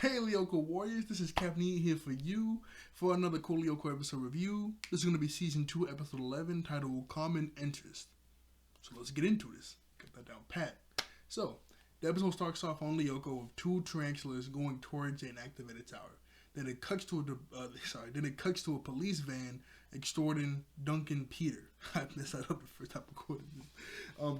Hey Lyoko Warriors, this is Captain E here for you for another cool Lyoko episode review. This is going to be Season 2, Episode 11, titled Common Interest. So let's get into this. Get that down pat. So, the episode starts off on Lyoko with two tarantulas going towards an activated tower. Then it cuts to a police van extorting Duncan Peter. I messed that up the first time I recorded this.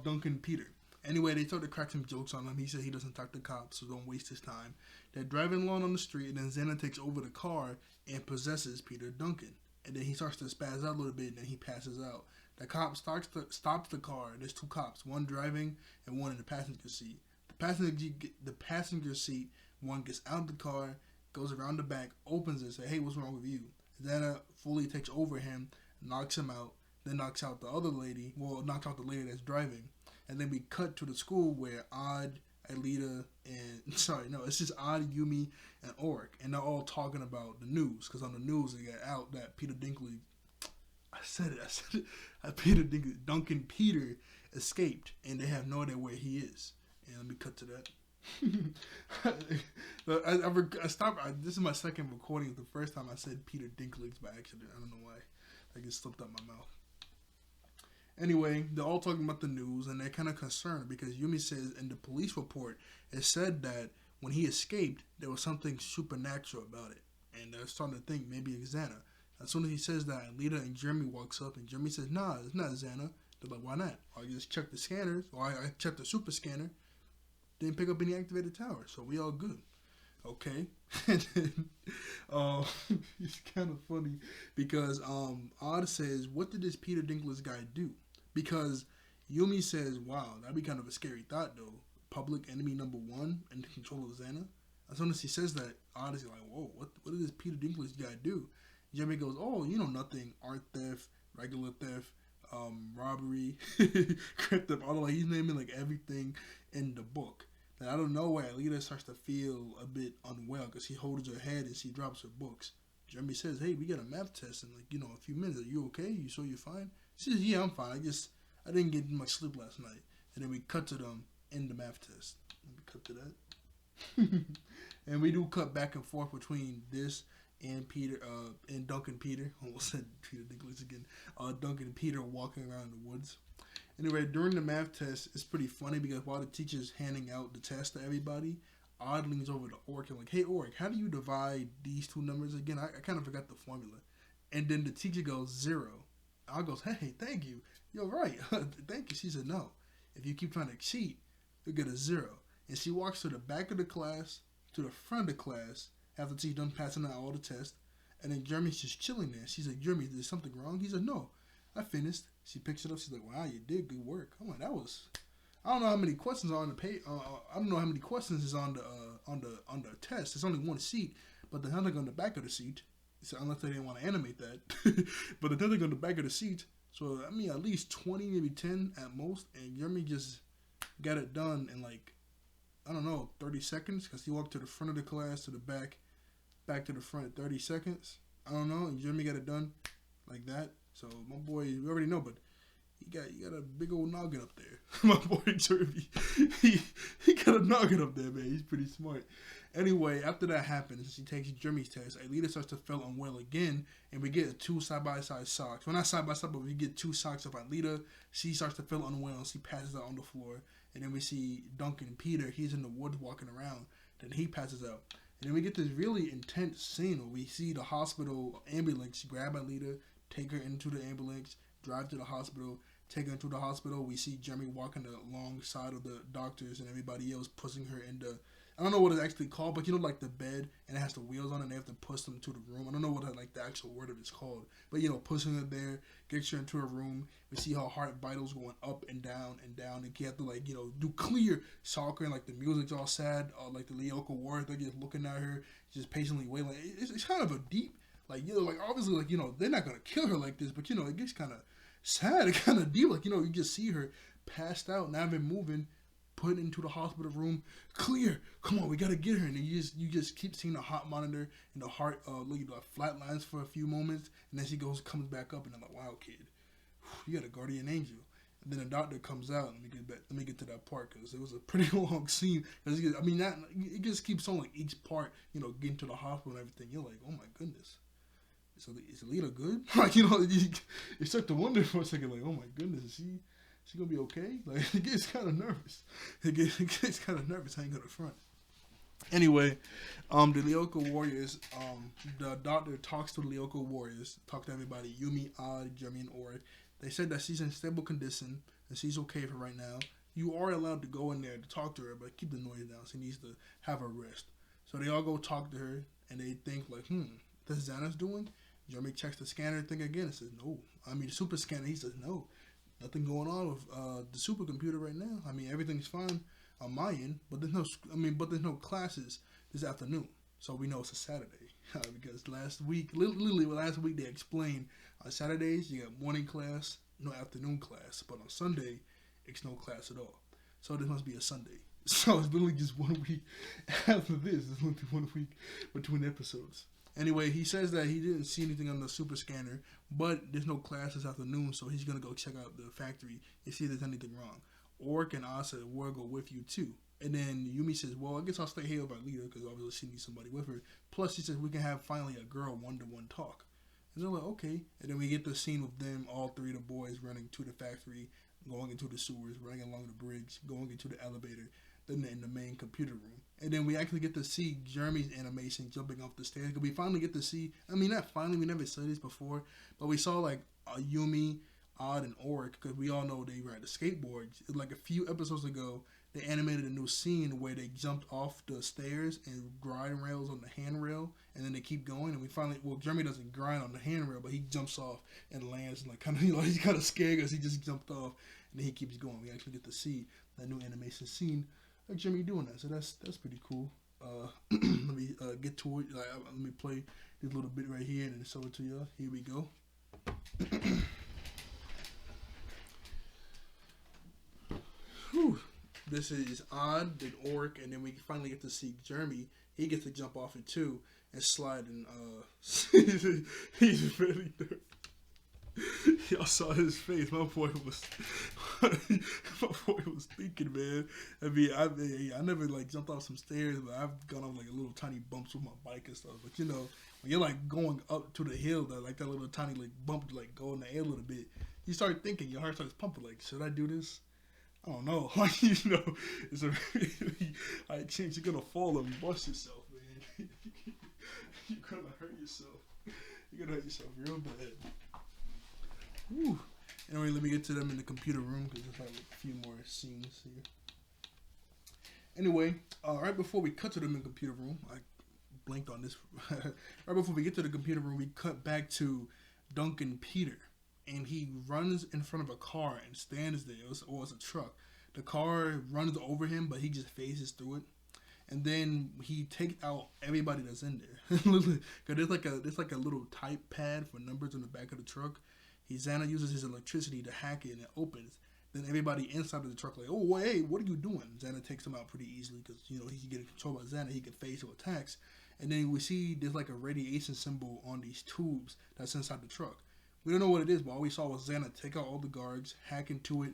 Duncan Peter. Anyway, they start to crack some jokes on him. He said he doesn't talk to cops, so don't waste his time. They're driving along on the street, and then Xana takes over the car and possesses Peter Duncan. And then he starts to spaz out a little bit, and then he passes out. The cop stops the car. There's two cops, one driving and one in the passenger seat. The passenger seat, one gets out of the car, goes around the back, opens it, says, "Hey, what's wrong with you?" Xana fully takes over him, knocks him out, then knocks out the other lady. Well, knocks out the lady that's driving. And then we cut to the school where Odd, Alita, it's just Odd, Yumi, and Oric. And they're all talking about the news. Because on the news, they got out that Peter Dinklage, Duncan Peter escaped. And they have no idea where he is. And let me cut to that. I stopped. This is my second recording. The first time I said Peter Dinklage by accident. I don't know why. I just slipped out my mouth. Anyway, they're all talking about the news, and they're kind of concerned because Yumi says in the police report, it said that when he escaped, there was something supernatural about it. And they're starting to think maybe it's Xana. As soon as he says that, Alita and Jeremy walks up, and Jeremy says, "Nah, it's not Xana." They're like, "Why not?" "I just checked the scanners, or I checked the super scanner. Didn't pick up any activated towers, so we all good." Okay. And then, it's kind of funny because Odd says, "What did this Peter Dinklage guy do?" Because Yumi says, "Wow, that'd be kind of a scary thought, though. Public enemy number one in control of Xana." As soon as he says that, Odd is like, "Whoa, what did this Peter Dinklage guy do?" Jeremy goes, "Oh, you know nothing. Art theft, regular theft, robbery, crypt theft, all he's naming like everything in the book." And I don't know why Alita starts to feel a bit unwell because she holds her head and she drops her books. Jeremy says, "Hey, we got a math test in a few minutes. Are you okay? You sure you're fine?" She says, "Yeah, I'm fine. I didn't get much sleep last night." And then we cut to them in the math test. Let me cut to that. And we do cut back and forth between this and Peter, and Duncan Peter. Almost said Peter Dinklage again. Duncan Peter walking around the woods. Anyway, during the math test, it's pretty funny because while the teacher's handing out the test to everybody, Odd leans over to Oric and like, "Hey, Oric, how do you divide these two numbers again? I kind of forgot the formula." And then the teacher goes, "0." I goes, "Hey, thank you. You're right. Thank you." She said, "No. If you keep trying to cheat, you'll get a 0." And she walks to the back of the class, to the front of the class, after she's done passing out all the tests. And then Jeremy's just chilling there. She's like, "Jeremy, is there something wrong?" He said, "No, I finished." She picks it up. She's like, "Wow, you did good work." I'm like, I don't know how many questions are on the page. I don't know how many questions is on the test. There's only one seat, but there's nothing on the back of the seat. So unless they didn't want to animate that. But there's nothing on the back of the seat. So, I mean, at least 20, maybe 10 at most. And Jeremy just got it done in 30 seconds. Because he walked to the front of the class, to the back to the front, 30 seconds. I don't know. And Jeremy got it done like that. So, my boy, you already know, but he got a big old noggin up there. My boy Jeremy, he got a noggin up there, man. He's pretty smart. Anyway, after that happens, she takes Jeremy's test. Alita starts to feel unwell again, and we get two side-by-side socks. Well, not side-by-side, but we get two socks of Alita. She starts to feel unwell, and she passes out on the floor. And then we see Duncan Peter. He's in the woods walking around. Then he passes out. And then we get this really intense scene where we see the hospital ambulance grab Alita, take her into the ambulance, drive to the hospital, take her into the hospital. We see Jeremy walking alongside of the doctors and everybody else, pushing her into, I don't know what it's actually called, but like the bed, and it has the wheels on it, and they have to push them to the room. I don't know what the actual word of it's called, but pushing her there, gets her into her room. We see her heart vitals going up and down, and you have to do clear soccer, and the music's all sad, like the Lyoko Warriors, they're just looking at her, just patiently waiting. It's kind of a deep, obviously, they're not gonna kill her like this, but it gets kind of sad, kind of deep, you just see her passed out, not even moving, put into the hospital room, clear, come on, we gotta get her. And then you just keep seeing the heart monitor and the heart flat lines for a few moments, and then she comes back up, and I'm like, "Wow, kid, you got a guardian angel." And then the doctor comes out. Let me get back. Let me get to that part because it was a pretty long scene. Cause I mean, it just keeps on like each part, getting to the hospital and everything. You're like, oh my goodness. So is Alita good? Like you start to wonder for a second, like, oh my goodness, is she gonna be okay? Like it gets kind of nervous. It gets kind of nervous hanging up the front. Anyway, the Lyoko Warriors, the doctor talks to the Lyoko Warriors, talk to everybody, Yumi, Odd, Jeremy, and Ori. They said that she's in stable condition and she's okay for right now. You are allowed to go in there to talk to her, but keep the noise down. She needs to have a rest. So they all go talk to her, and they think like, that's Xana's doing? Jeremy checks the scanner thing again and says, no. I mean, the super scanner, he says, no. Nothing going on with the supercomputer right now. I mean, everything's fine on my end, but there's no classes this afternoon. So we know it's a Saturday. Because last week they explained on Saturdays you got morning class, no afternoon class. But on Sunday, it's no class at all. So this must be a Sunday. So it's literally just 1 week after this. It's only 1 week between episodes. Anyway, he says that he didn't see anything on the super scanner, but there's no class this afternoon, so he's going to go check out the factory and see if there's anything wrong. Orc and Asa will go with you too. And then Yumi says, well, I guess I'll stay here with our leader because obviously she needs somebody with her. Plus, she says we can have finally a girl one-to-one talk. And they're like, okay. And then we get the scene with them, all three of the boys running to the factory, going into the sewers, running along the bridge, going into the elevator, then in the main computer room. And then we actually get to see Jeremy's animation jumping off the stairs. We finally get to see, not finally, we never said this before, but we saw like Yumi, Odd, and Oric, because we all know they ride the skateboards. Like a few episodes ago, they animated a new scene where they jumped off the stairs and grind rails on the handrail, and then they keep going. And we finally, Jeremy doesn't grind on the handrail, but he jumps off and lands, and like kind of, he's kind of scared because he just jumped off, and then he keeps going. We actually get to see that new animation scene, like Jeremy doing that. So that's pretty cool. Let me get to it. Let me play this little bit right here and then show it to y'all. Here we go. Whew. This is Odd, then Oric, and then we finally get to see Jeremy. He gets to jump off it too and slide, and he's really nervous. Y'all saw his face. My boy was thinking, man. I mean, I never like jumped off some stairs, but I've gone off like a little tiny bumps with my bike and stuff. But when you're like going up to the hill, that little tiny like bump like go in the air a little bit, you start thinking, your heart starts pumping. Like, should I do this? I don't know. Like, it's a really high chance you're gonna fall and bust yourself, man. You're gonna hurt yourself. You're gonna hurt yourself real bad. Whew. Anyway, let me get to them in the computer room because there's like a few more scenes here. Anyway, right before we cut to them in the computer room, I blanked on this. Right before we get to the computer room, we cut back to Duncan Peter. And he runs in front of a car and stands there. It's a truck. The car runs over him, but he just phases through it. And then he takes out everybody that's in there. Because there's like a little type pad for numbers in the back of the truck. Xana uses his electricity to hack it and it opens. Then everybody inside of the truck like, oh, hey, what are you doing? Xana takes him out pretty easily because, he can get control by Xana. He can phase to attacks. And then we see there's like a radiation symbol on these tubes that's inside the truck. We don't know what it is, but all we saw was Xana take out all the guards, hack into it,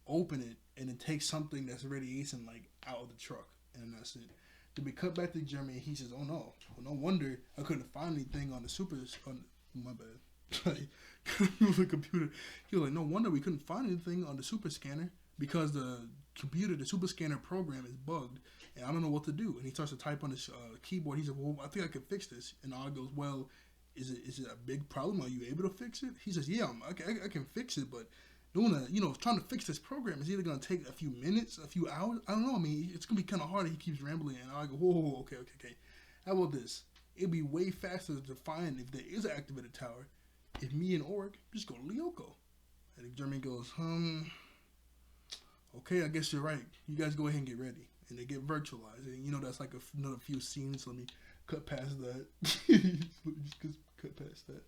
open it, and then take something that's radiation like out of the truck. And that's it. Then we cut back to Jeremy and he says, oh no. Well, no wonder I couldn't find anything on my bad. The computer. He was like, no wonder we couldn't find anything on the super scanner because the super scanner program is bugged and I don't know what to do. And he starts to type on his keyboard. He said, well, I think I could fix this. And I goes, well, is it a big problem? Are you able to fix it? He says, yeah, I can fix it, but doing trying to fix this program is either going to take a few minutes, a few hours. I don't know. I mean, it's going to be kind of hard. He keeps rambling, and I go, whoa, okay. How about this? It'd be way faster to find if there is an activated tower if me and Oric just go to Lyoko. And Jeremy goes, okay, I guess you're right. You guys go ahead and get ready. And they get virtualized. And that's like another few scenes. Let me cut past that. Just cut past that.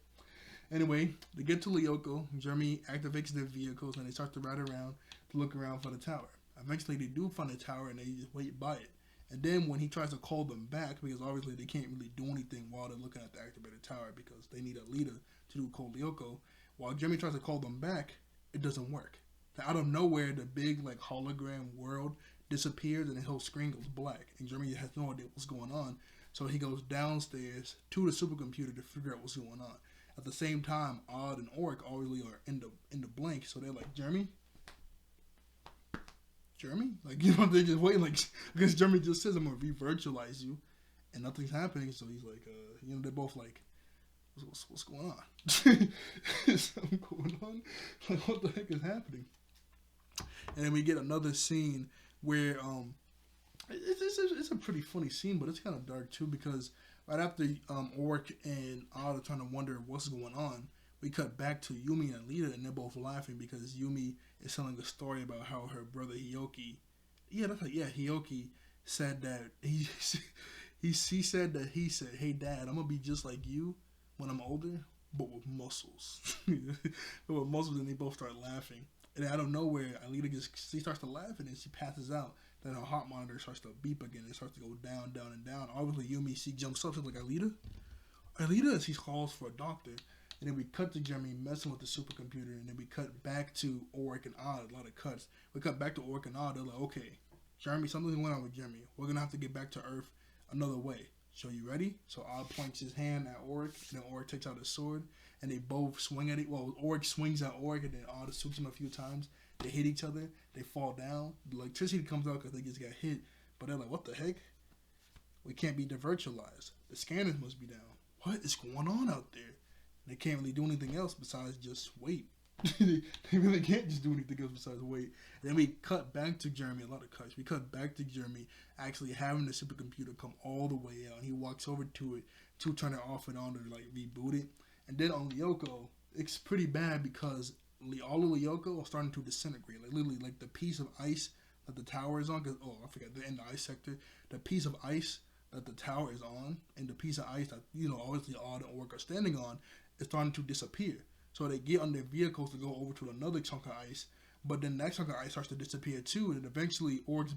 Anyway, they get to Lyoko. Jeremy activates their vehicles and they start to ride around to look around for the tower. Eventually, they do find the tower and they just wait by it. And then when he tries to call them back, because obviously they can't really do anything while they're looking at the activated tower because they need a leader to do call Lyoko. While Jeremy tries to call them back, it doesn't work. Out of nowhere, the big like hologram world disappears and the whole screen goes black. And Jeremy has no idea what's going on. So he goes downstairs to the supercomputer to figure out what's going on. At the same time, Odd and Oric obviously are in the blink, so they're like, Jeremy? Like, you know, they're just waiting, like, because Jeremy just says, I'm going to re-virtualize you, and nothing's happening, so he's like, you know, they're both like, what's going on? Is something going on? Like, what the heck is happening? And then we get another scene where, it's a pretty funny scene, but it's kind of dark, too, because right after Oric and Odd are trying to wonder what's going on, we cut back to Yumi and Alita, and they're both laughing because Yumi is telling a story about how her brother Hioki said that he said, hey Dad, I'm gonna be just like you when I'm older, but with muscles. But with muscles, and they both start laughing. And out of nowhere, Alita she starts to laugh, and then she passes out. Then her heart monitor starts to beep again. It starts to go down, down, and down. Obviously, Yumi, she jumps up. She's like, Alita? And she calls for a doctor. And then we cut to Jeremy messing with the supercomputer. And then we cut back to Oric and Odd. A lot of cuts. We cut back to Oric and Odd. They're like, okay, Jeremy, something's going on with Jeremy. We're going to have to get back to Earth another way. So you ready? So Odd points his hand at Oric. And then Oric takes out his sword. And they both swing at it. Well, Oric swings at Oric. And then Odd shoots him a few times. They hit each other. They fall down. The electricity comes out because they just got hit. But they're like, what the heck? We can't be devirtualized. The scanners must be down. What is going on out there? They can't really do anything else besides just wait. They really can't just do anything else besides wait. And then we cut back to Jeremy. A lot of cuts. We cut back to Jeremy actually having the supercomputer come all the way out. And he walks over to it to turn it off and on to like reboot it. And then on Lyoko, it's pretty bad because all of Lyoko are starting to disintegrate. Like literally, like the piece of ice that the tower is on. I forgot, they're in the ice sector. The piece of ice that the tower is on, and the piece of ice that, you know, obviously Odd and Oric are standing on, is starting to disappear. So they get on their vehicles to go over to another chunk of ice, but then that chunk of ice starts to disappear too, and eventually Oric's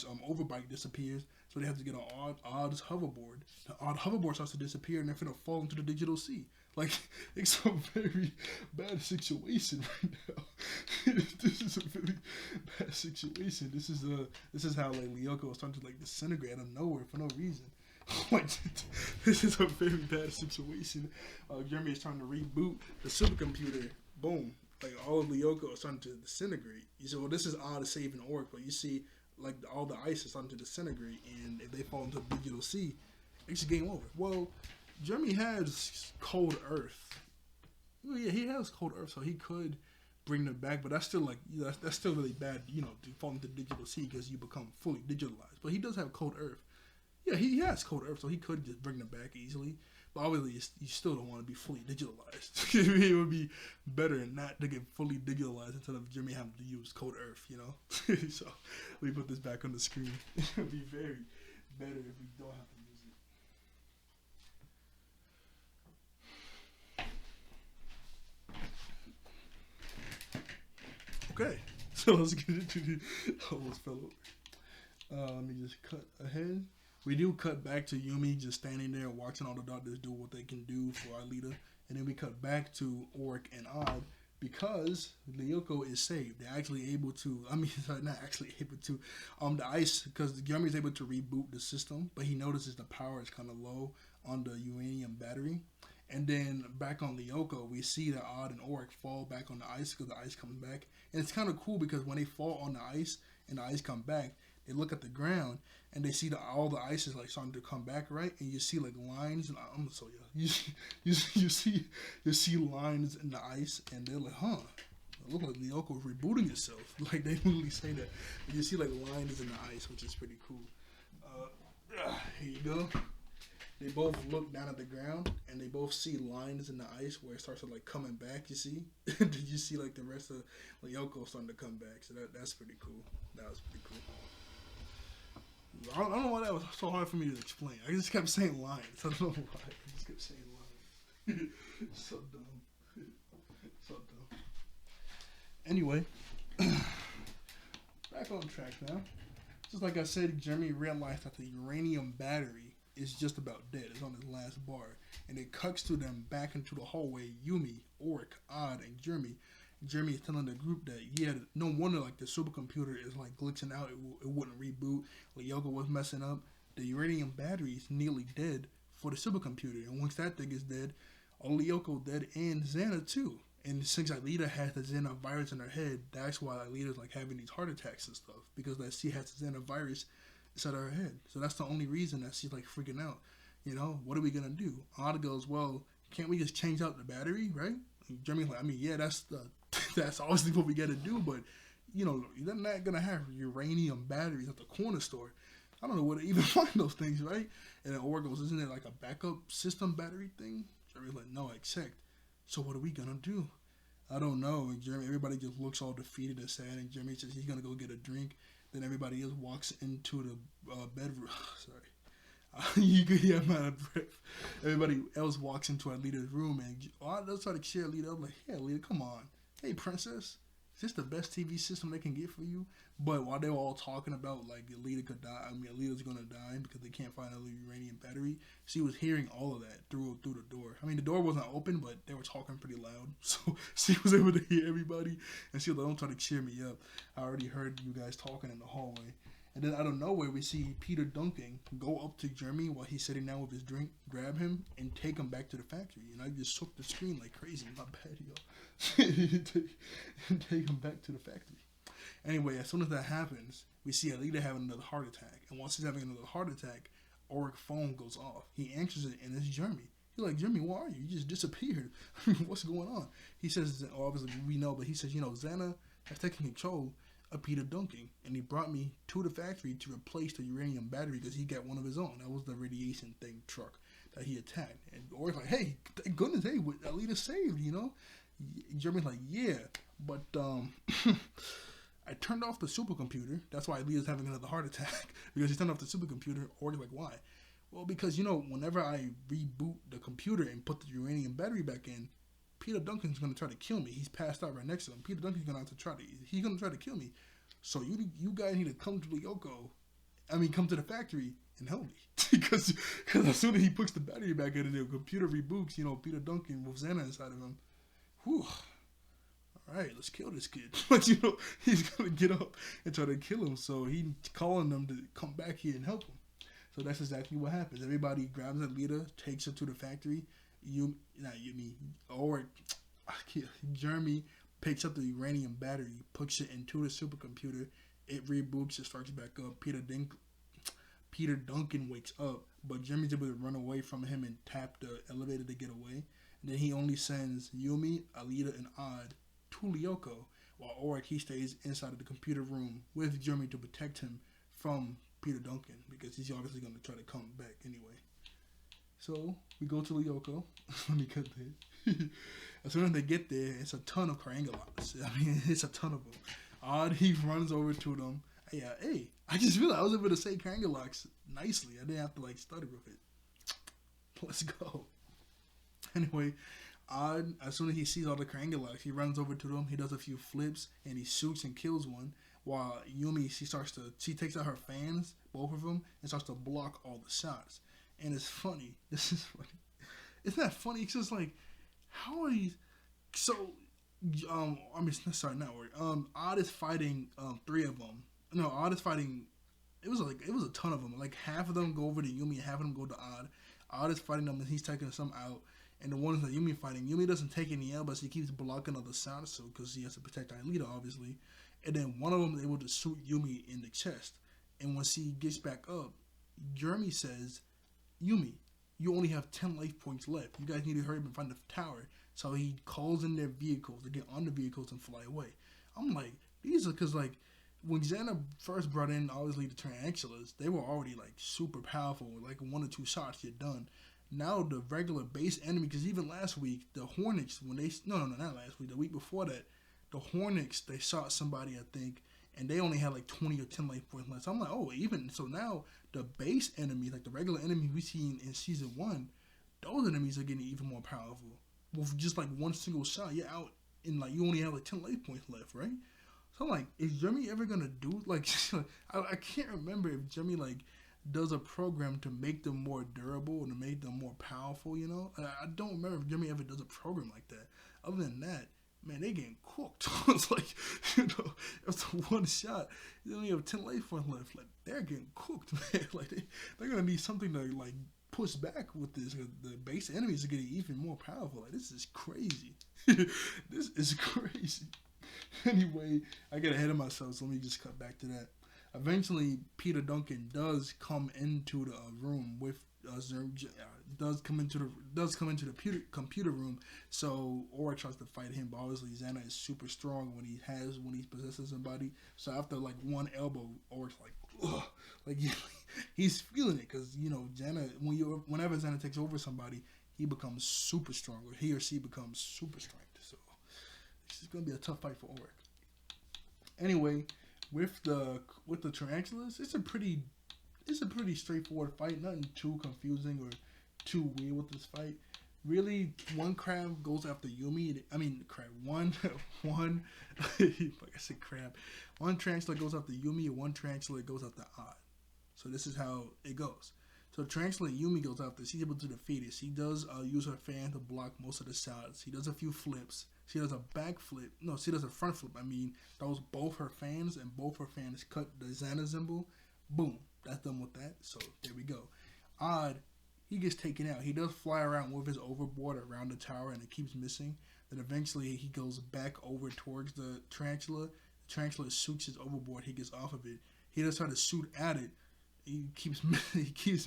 overbike disappears, so they have to get on Odd's hoverboard. The Odd hoverboard starts to disappear, and they're finna fall into the digital sea. Like, it's a very bad situation right now. This is a very bad situation. This is how like Lyoko is starting to like disintegrate out of nowhere for no reason. Like, this is a very bad situation. Jeremy is trying to reboot the supercomputer. Boom. Like, all of Lyoko is starting to disintegrate. You say, well, this is Odd saving Oric, but you see, like, all the ice is starting to disintegrate, and if they fall into the digital sea, it's game over. Well, Jeremy has cold earth. Well, yeah, he has cold earth, so he could bring them back, but that's still like, that's still really bad, you know, to fall into the digital sea because you become fully digitalized. But he does have cold earth. Yeah, he has cold earth, so he could just bring them back easily. But obviously, you still don't want to be fully digitalized. It would be better not to get fully digitalized instead of Jeremy having to use cold earth, you know? So, let me put this back on the screen. It would be very better if we don't have to use it. Okay, so let's get into the... Almost fell over. Let me just cut ahead. We do cut back to Yumi just standing there watching all the doctors do what they can do for Alita. And then we cut back to Oric and Odd because Lyoko is saved. They're actually able to, sorry, not actually able to, the ice, because Yumi is able to reboot the system, but he notices the power is kind of low on the uranium battery. And then back on Lyoko, we see that Odd and Oric fall back on the ice because the ice comes back. And it's kind of cool because when they fall on the ice and the ice come back, they look at the ground and they see that all the ice is like starting to come back, right? And you see like lines, and I'm so yeah, you see lines in the ice, and they're like, huh, it looks like Lyoko is rebooting itself. Like they literally say that. And you see like lines in the ice, which is pretty cool. Here you go. They both look down at the ground, and they both see lines in the ice where it starts to like coming back. You see? Did you see like the rest of Lyoko starting to come back? So that's pretty cool. That was pretty cool. I don't know why that was so hard for me to explain. I just kept saying lines. I don't know why. I just kept saying lines. So dumb. So dumb. Anyway, back on track now. Just like I said, Jeremy realized that the uranium battery is just about dead. It's on his last bar. And it cuts to them back into the hallway. Yumi, Oric, Odd, and Jeremy Jeremy is telling the group that no wonder like the supercomputer is like glitching out. It wouldn't reboot. Lyoko was messing up. The uranium battery is nearly dead for the supercomputer, and once that thing is dead, all Lyoko dead and Xana too. And since Alita has the Xana virus in her head, that's why Alita's like having these heart attacks and stuff, because that she has the Xana virus inside of her head. So that's the only reason that she's like freaking out. What are we gonna do? Odd goes, well, can't we just change out the battery, right? Jeremy's like, I mean, yeah, that's obviously what we gotta do, but you're not gonna have uranium batteries at the corner store. I don't know where to even find those things, right? And then Aura goes, isn't it like a backup system battery thing? Jeremy's like, no, except. So what are we gonna do? I don't know. And everybody just looks all defeated and sad. And Jeremy says he's gonna go get a drink. Then everybody else walks into the bedroom. Sorry, you could hear I'm out of breath. Everybody else walks into Alita's room, and they'll try to cheer Alita up. Like, hey, Alita, come on. Hey, princess. Is this the best TV system they can get for you? But while they were all talking about like Alita could die, Alita's gonna die because they can't find another uranium battery. She was hearing all of that through the door. I mean, the door wasn't open, but they were talking pretty loud, so she was able to hear everybody. And she was like, "Don't try to cheer me up. I already heard you guys talking in the hallway." And then out of nowhere, we see Peter Duncan go up to Jeremy while he's sitting down with his drink, grab him, and take him back to the factory. And I just shook the screen like crazy. My bad, yo. Take him back to the factory. Anyway, as soon as that happens, we see Alita having another heart attack. And once she's having another heart attack, Auric's phone goes off. He answers it, and it's Jeremy. He's like, Jeremy, where are you? You just disappeared. What's going on? He says, obviously we know, but he says, Xana has taken control of Peter Duncan, and he brought me to the factory to replace the uranium battery because he got one of his own. That was the radiation thing truck that he attacked. And Auric's like, hey, thank goodness, hey, Alita saved, Jeremy's like, yeah, but I turned off the supercomputer. That's why Alita's having another heart attack, because he turned off the supercomputer. Auric's like, why? Well, because, whenever I reboot the computer and put the uranium battery back in, Peter Duncan's going to try to kill me. He's passed out right next to him. Peter Duncan's going to try to kill me. So you guys need to come to come to the factory and help me. because as soon as he puts the battery back in and the computer reboots, Peter Duncan with Xana inside of him. Whew. All right, let's kill this kid. But, he's going to get up and try to kill him. So he's calling them to come back here and help him. So that's exactly what happens. Everybody grabs Alita, takes her to the factory. Jeremy picks up the uranium battery, puts it into the supercomputer. It reboots, it starts back up. Peter Duncan wakes up, but Jeremy's able to run away from him and tap the elevator to get away. And then he only sends Yumi, Alita, and Odd to Lyoko, while Auric, he stays inside of the computer room with Jeremy to protect him from Peter Duncan, because he's obviously going to try to come back anyway. So we go to Lyoko. Let me cut this. As soon as they get there, it's a ton of Krangaloks. It's a ton of them. Odd, he runs over to them. Hey, I just realized I was able to say Krangaloks nicely. I didn't have to stutter with it. Let's go. Anyway, Odd, as soon as he sees all the Krangaloks, he runs over to them. He does a few flips and he shoots and kills one. While Yumi, she takes out her fans, both of them, and starts to block all the shots. And it's funny. This is funny. It's not funny. It's just like, how are these? So, Odd is fighting three of them. No, Odd is fighting. It was a ton of them. Like half of them go over to Yumi, and half of them go to Odd. Odd is fighting them, and he's taking some out. And the ones that Yumi fighting, Yumi doesn't take any out, but she keeps blocking all the shots, so because she has to protect Alita, obviously. And then one of them is able to shoot Yumi in the chest. And when she gets back up, Jeremy says, Yumi, you only have 10 life points left. You guys need to hurry up and find the tower. So he calls in their vehicles to get on the vehicles and fly away. I'm like, these are because when Xana first brought in obviously the tarantulas, they were already super powerful. With 1 or 2 shots, you're done. Now the regular base enemy, because even last week the Hornets, not last week, the week before that, the Hornets, they shot somebody, I think, and they only had 20 or 10 life points left. So I'm like, oh, even so now the base enemies, the regular enemy we seen in season 1, those enemies are getting even more powerful. With just one single shot, you're out and you only have 10 life points left, right? So I'm like, is Jeremy ever gonna do I can't remember if Jeremy does a program to make them more durable and to make them more powerful, I don't remember if Jeremy ever does a program like that. Other than that, man, they getting cooked. It's like, it was one shot. They only have 10 life points left. Like, they're getting cooked, man. Like, they're going to need something to, like, push back with this. The base enemies are getting even more powerful. Like, this is crazy. This is crazy. Anyway, I get ahead of myself, so let me just cut back to that. Eventually, Peter Duncan does come into the room with does come into the computer room. So Aura tries to fight him, but obviously Xana is super strong when he possesses somebody. So after like one elbow, Aura's like, ugh, like he's feeling it because Xana whenever Xana takes over somebody, he becomes super strong, or he or she becomes super strength. So it's gonna be a tough fight for Aura. Anyway, with the tarantulas, it's a pretty straightforward fight. Nothing too confusing or too weird with this fight. Really, one crab goes after Yumi. One like I said, crab. One tarantula goes after Yumi, and one tarantula goes after Odd. So this is how it goes. So the tarantula Yumi goes after. She's able to defeat it. She does use her fan to block most of the shots. She does a few flips. She does a back flip. No, she does a front flip. Those both her fans, and both her fans cut the Xana symbol. Boom. That's done with that. So there we go. Odd, he gets taken out. He does fly around with his overboard around the tower, and it keeps missing. Then eventually he goes back over towards the tarantula. The tarantula shoots his overboard. He gets off of it. He does try to shoot at it. He keeps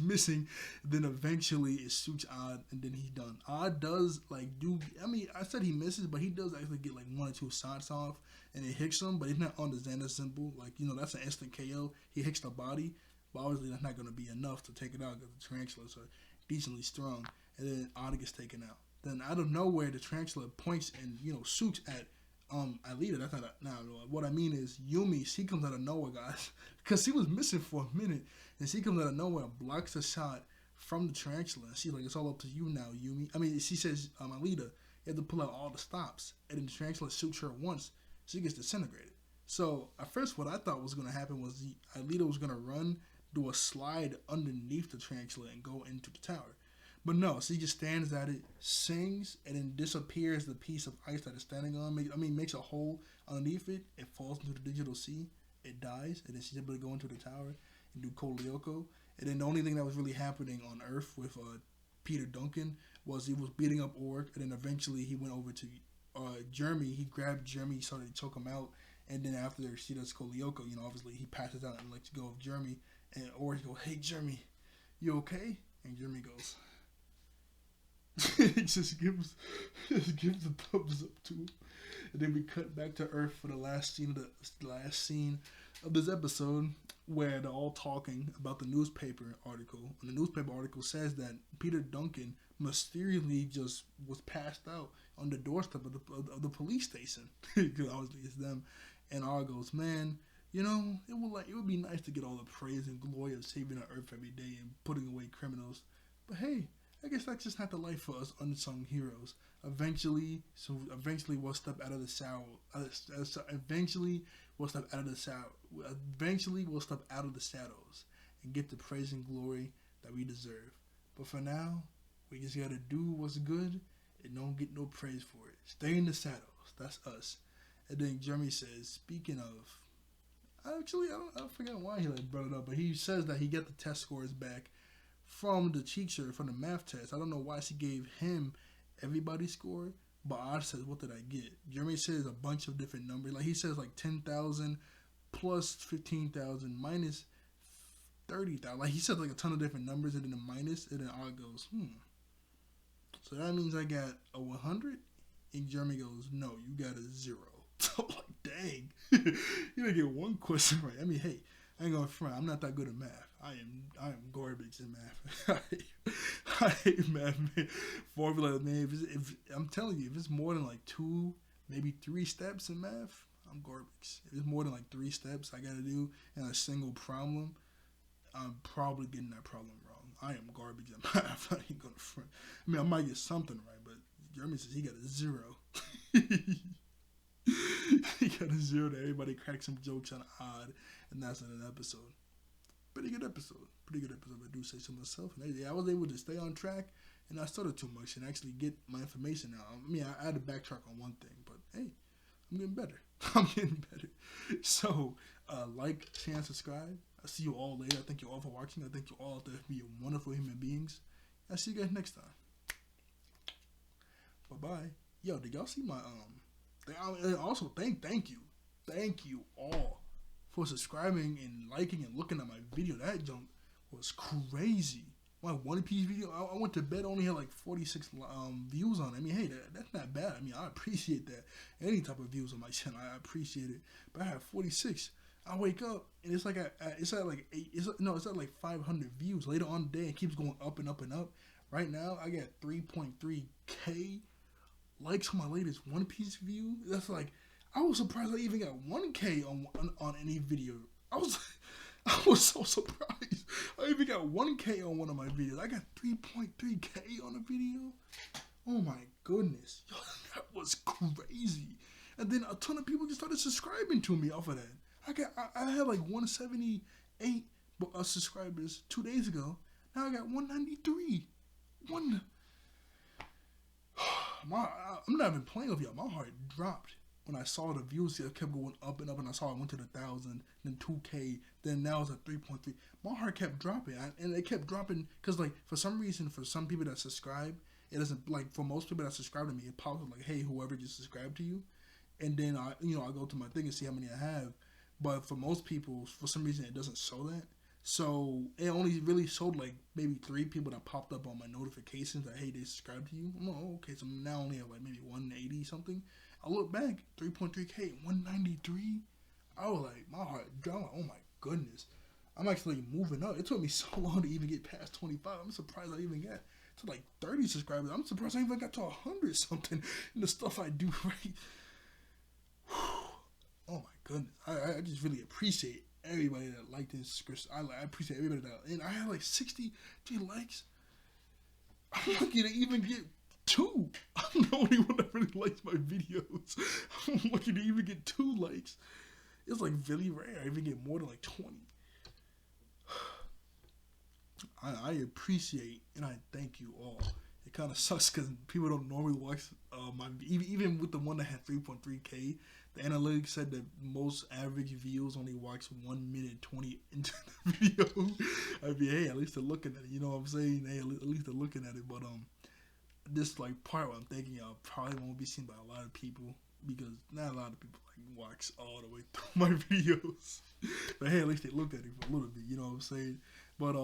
missing. Then eventually it shoots Odd, and then he's done. Odd does I said he misses, but he does actually get like one or two shots off, and it hits him, but he's not on the Xana symbol. That's an instant KO. He hits the body, but obviously that's not going to be enough to take it out because the tarantulas are decently strong. And then Odd gets taken out. Then out of nowhere, the tarantula points and shoots at Alita. That's not what I mean is Yumi. She comes out of nowhere, guys, because she was missing for a minute, and she comes out of nowhere and blocks a shot from the tarantula. And she's like, "It's all up to you now, Yumi." She says, "Alita, you have to pull out all the stops." And then the tarantula shoots her once. She gets disintegrated. So at first, what I thought was going to happen was Alita was going to run, do a slide underneath the tarantula, and go into the tower. But no, she just stands at it, sings, and then disappears the piece of ice that it's standing on. Makes a hole underneath it. It falls into the digital sea. It dies, and then she's able to go into the tower and do Code Lyoko. And then the only thing that was really happening on Earth with Peter Duncan was he was beating up Orc, and then eventually he went over to Jeremy. He grabbed Jeremy, started to choke him out, and then after she does Code Lyoko, obviously he passes out and lets go of Jeremy, and Orc goes, "Hey Jeremy, you okay?" And Jeremy goes. He just gives a thumbs up to him, and then we cut back to Earth for the last scene of this episode, where they're all talking about the newspaper article. And the newspaper article says that Peter Duncan mysteriously just was passed out on the doorstep of the police station, because obviously it's them. And R goes, "Man, it would be nice to get all the praise and glory of saving the Earth every day and putting away criminals, but hey, I guess that's just not the life for us unsung heroes. Eventually we'll step out of the shadow. Eventually we'll step out of the shadows and get the praise and glory that we deserve. But for now, we just gotta do what's good and don't get no praise for it. Stay in the shadows. That's us." And then Jeremy says, speaking of, I forgot why he brought it up, but he says that he got the test scores back from the teacher from the math test. I don't know why she gave him everybody's score, but I says, "What did I get?" Jeremy says a bunch of different numbers. He says 10,000 plus 15,000 minus 30,000. He said a ton of different numbers and then a minus, and then I goes, so that means I got a 100? And Jeremy goes, "No, you got a 0. So I'm like, dang. You didn't get one question right. Hey, I ain't gonna front. I'm not that good at math. I am garbage in math. I hate math, man. Formula, man. If I'm telling you, if it's more than 2, maybe 3 steps in math, I'm garbage. If it's more than 3 steps I gotta do in a single problem, I'm probably getting that problem wrong. I am garbage at math. I ain't gonna front. I might get something right, but Jeremy says he got a 0. He got a 0 that everybody cracks some jokes on Odd, and that's in an episode. Pretty good episode, I do say so myself. And I was able to stay on track and not stutter too much and actually get my information out. I had to backtrack on one thing, but hey, I'm getting better. I'm getting better. So, like, share, and subscribe. I'll see you all later. I thank you all for watching. I thank you all to be wonderful human beings. I'll see you guys next time. Bye-bye. Yo, did y'all see my, and also, thank you all for subscribing and liking and looking at my video. That junk was crazy. My One Piece video, I went to bed, only had like 46 views on it. I mean, hey, that's not bad. I mean, I appreciate that. Any type of views on my channel, I appreciate it. But I have 46. I wake up and it's like it's at like it's at like 500 views. Later on the day, it keeps going up and up and up. Right now, I got 3.3K likes on my latest One Piece view. That's like, I was surprised I even got 1K on any video. I was so surprised. I even got 1K on one of my videos. I got 3.3K on a video. Oh my goodness. Yo, that was crazy. And then a ton of people just started subscribing to me off of that. I had like 178 subscribers 2 days ago. Now I got 193. I'm not even playing with y'all. My heart dropped when I saw the views. It kept going up and up, and I saw it went to 1,000, then 2K, then now it's at 3.3. My heart kept dropping, and it kept dropping because, like, for some reason, for some people that subscribe, it doesn't, like, for most people that subscribe to me, it pops up like, hey, whoever just subscribed to you, and then I go to my thing and see how many I have. But for most people, for some reason, it doesn't show that. So it only really showed like maybe 3 people that popped up on my notifications that, hey, they subscribed to you. I'm like, oh, okay, so now I only have like maybe 180 something. I look back, 3.3K, 193. I was like, my heart dropped. Oh my goodness, I'm actually moving up. It took me so long to even get past 25. I'm surprised I even got to like 30 subscribers. I'm surprised I even got to 100 something in the stuff I do right. Oh my goodness, I just really appreciate everybody that liked this script. I appreciate everybody that, and I had like 63 likes. I'm lucky to even get 2. I'm the only one that really likes my videos. I'm lucky to even get 2 likes. It's like really rare. I even get more than like 20. I appreciate and I thank you all. It kind of sucks because people don't normally watch my, even with the one that had 3.3K. The analytics said that most average views only watch 1 minute 20 into the video. I mean, hey, at least they're looking at it. You know what I'm saying? Hey, at least they're looking at it. But this like part where I'm thinking y'all probably won't be seen by a lot of people because not a lot of people like watch all the way through my videos. But hey, at least they looked at it for a little bit. You know what I'm saying? But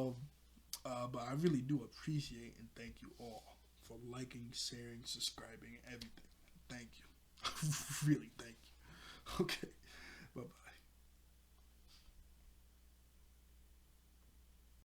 I really do appreciate and thank you all for liking, sharing, subscribing, everything. Thank you. Really, thank you. Okay. Bye-bye.